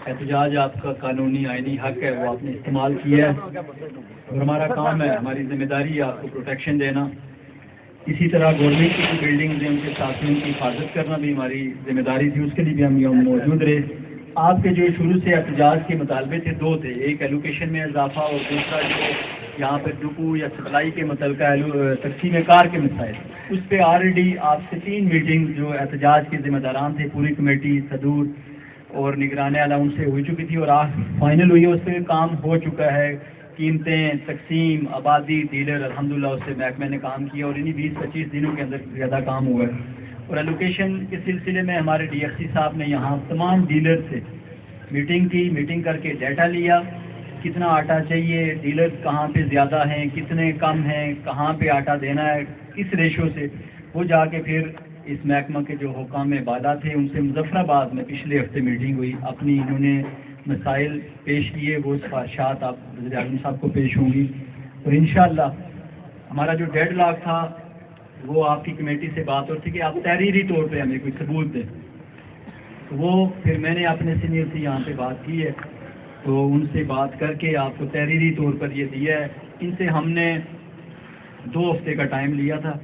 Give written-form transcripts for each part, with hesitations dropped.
احتجاج آپ کا قانونی آئینی حق ہے، وہ آپ نے استعمال کیا ہے اور ہمارا کام ہے، ہماری ذمہ داری ہے آپ کو پروٹیکشن دینا. اسی طرح گورنمنٹ کی بلڈنگز ہیں ان کے ساتھیوں کی حفاظت کرنا بھی ہماری ذمہ داری تھی، اس کے لیے بھی ہم یہاں موجود رہے. آپ کے جو شروع سے احتجاج کے مطالبے تھے دو تھے، ایک ایلوکیشن میں اضافہ اور دوسرا جو یہاں پہ ڈپو یا سپلائی کے متعلقہ تقسیم کار کے مسائل. اس پہ آلریڈی آپ سے 3 میٹنگ جو احتجاج کے ذمہ داران تھے، پوری کمیٹی، صدور اور نگران اعلیٰ، ان سے ہو چکی تھی اور آج فائنل ہوئی ہے، اس پہ کام ہو چکا ہے. قیمتیں، تقسیم، آبادی، ڈیلر، الحمدللہ اس سے محکمے نے کام کیا اور انہیں 20-25 دنوں کے اندر زیادہ کام ہوا ہے. اور ایلوکیشن کے سلسلے میں ہمارے ڈی ایف سی صاحب نے یہاں تمام ڈیلر سے میٹنگ کی، میٹنگ کر کے ڈیٹا لیا، کتنا آٹا چاہیے، ڈیلر کہاں پہ زیادہ ہیں، کتنے کم ہیں، کہاں پہ آٹا دینا ہے، کس ریشو سے. وہ جا کے پھر اس محکمہ کے جو حکام بالا تھے ان سے مظفر آباد میں پچھلے ہفتے میٹنگ ہوئی، اپنی انہوں نے مسائل پیش کیے، وہ سفارشات آپ وزیر اعظم صاحب کو پیش ہوں گی. اور انشاءاللہ ہمارا جو ڈیڈ لاک تھا وہ آپ کی کمیٹی سے بات ہوتی کہ آپ تحریری طور پہ ہمیں کوئی ثبوت دیں. تو وہ پھر میں نے اپنے سینئر سے یہاں پہ بات کی ہے، تو ان سے بات کر کے آپ کو تحریری طور پر یہ دیا ہے. ان سے ہم نے 2 ہفتے کا ٹائم لیا تھا،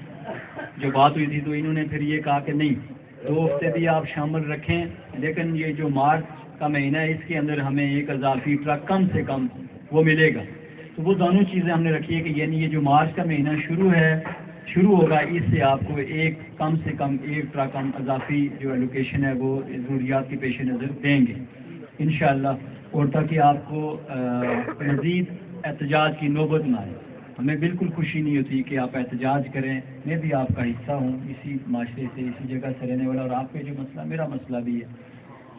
جو بات ہوئی تھی تو انہوں نے پھر یہ کہا کہ نہیں 2 ہفتے بھی آپ شامل رکھیں، لیکن یہ جو مارچ کا مہینہ ہے اس کے اندر ہمیں 1000 فی ٹرک کم سے کم وہ ملے گا. تو وہ دونوں چیزیں ہم نے رکھی ہے کہ یعنی یہ جو مارچ کا مہینہ شروع ہوگا اس سے آپ کو کم سے کم 1 ٹرک ہم اضافی جو ایلوکیشن ہے وہ ضروریات کے پیش نظر دیں گے انشاءاللہ. اور تاکہ آپ کو مزید احتجاج کی نوبت نہ آئے. ہمیں بالکل خوشی نہیں ہوتی کہ آپ احتجاج کریں، میں بھی آپ کا حصہ ہوں، اسی معاشرے سے اسی جگہ سے رہنے والا، اور آپ کے جو مسئلہ میرا مسئلہ بھی ہے.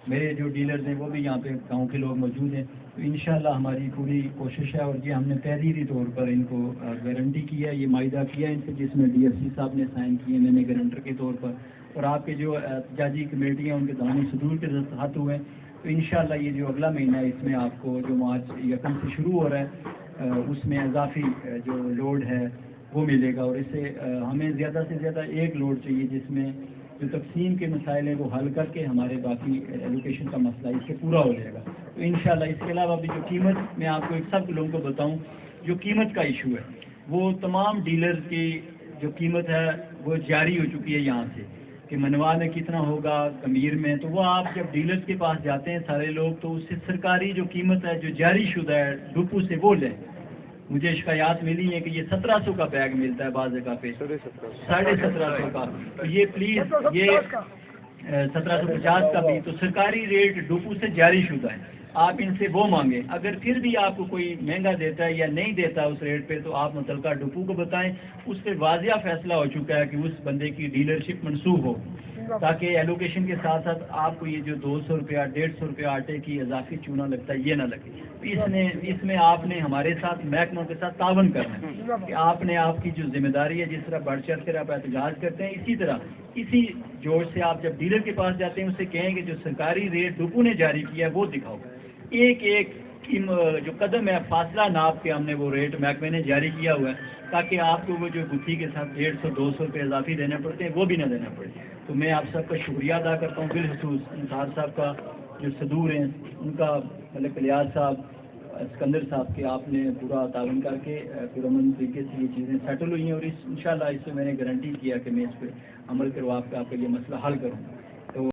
میرے جو ڈیلرز ہیں وہ بھی یہاں پہ گاؤں کے لوگ موجود ہیں. تو انشاءاللہ ہماری پوری کوشش ہے اور یہ ہم نے تحریری طور پر ان کو گارنٹی کیا ہے، یہ معاہدہ کیا ہے ان سے جس میں ڈی ایف سی صاحب نے سائن کیے، میں نے گارنٹر کے طور پر، اور آپ کے جو احتجاجی کمیٹی ہیں ان کے دامن صدور کے ہاتھ ہوئے ہیں. تو انشاءاللہ یہ جو اگلا مہینہ ہے اس میں آپ کو جو مارچ 1 سے شروع ہو رہا ہے اس میں اضافی جو لوڈ ہے وہ ملے گا. اور اس سے ہمیں زیادہ سے زیادہ 1 لوڈ چاہیے جس میں جو تقسیم کے مسائل ہیں وہ حل کر کے ہمارے باقی ایلوکیشن کا مسئلہ اس سے پورا ہو جائے گا. تو انشاءاللہ اس کے علاوہ بھی جو قیمت، میں آپ کو ایک سب لوگوں کو بتاؤں، جو قیمت کا ایشو ہے وہ تمام ڈیلرز کی جو قیمت ہے وہ جاری ہو چکی ہے یہاں سے کہ منوا میں کتنا ہوگا، کمیر میں. تو وہ آپ جب ڈیلرز کے پاس جاتے ہیں سارے لوگ تو اس سے سرکاری جو قیمت ہے جو جاری شدہ ہے ڈپو سے وہ لیں. مجھے شکایات ملی ہیں کہ یہ 1700 کا بیگ ملتا ہے بعض جگہ پہ 1750 کا. تو یہ پلیز یہ 1750 کا بھی تو سرکاری ریٹ ڈپو سے جاری شدہ ہے، آپ ان سے وہ مانگیں. اگر پھر بھی آپ کو کوئی مہنگا دیتا ہے یا نہیں دیتا اس ریٹ پہ تو آپ متعلقہ ڈپو کو بتائیں. اس پہ واضح فیصلہ ہو چکا ہے کہ اس بندے کی ڈیلرشپ منسوخ ہو، تاکہ ایلوکیشن کے ساتھ ساتھ آپ کو یہ جو 200 روپیہ 150 روپیہ آٹے کی اضافی چونا لگتا ہے یہ نہ لگے. اس میں آپ نے ہمارے ساتھ محکموں کے ساتھ تعاون کرنا ہے کہ آپ نے آپ کی جو ذمہ داری ہے جس طرح بڑھ چڑھ کر آپ احتجاج کرتے ہیں اسی طرح اسی جوش سے آپ جب ڈیلر کے پاس جاتے ہیں اس سے کہیں کہ جو سرکاری ریٹ ڈپو نے جاری کیا ہے وہ دکھاؤ. ایک جو قدم ہے فاصلہ ناپ کے ہم نے وہ ریٹ محکمے نے جاری کیا ہوا ہے تاکہ آپ کو وہ جو گتھی کے ساتھ 150-200 روپے اضافی دینے پڑتے ہیں وہ بھی نہ دینا پڑے. تو میں آپ سب کا شکریہ ادا کرتا ہوں، بالخصوص انصار صاحب کا جو صدور ہیں ان کا، ملک الیاس صاحب، اسکندر صاحب کے آپ نے پورا تعاون کر کے پرامن طریقے سے یہ چیزیں سیٹل ہوئی ہیں. اور انشاءاللہ اس پہ میں نے گارنٹی کیا کہ میں اس پہ عمل کروا کے آپ کا یہ مسئلہ حل کروں.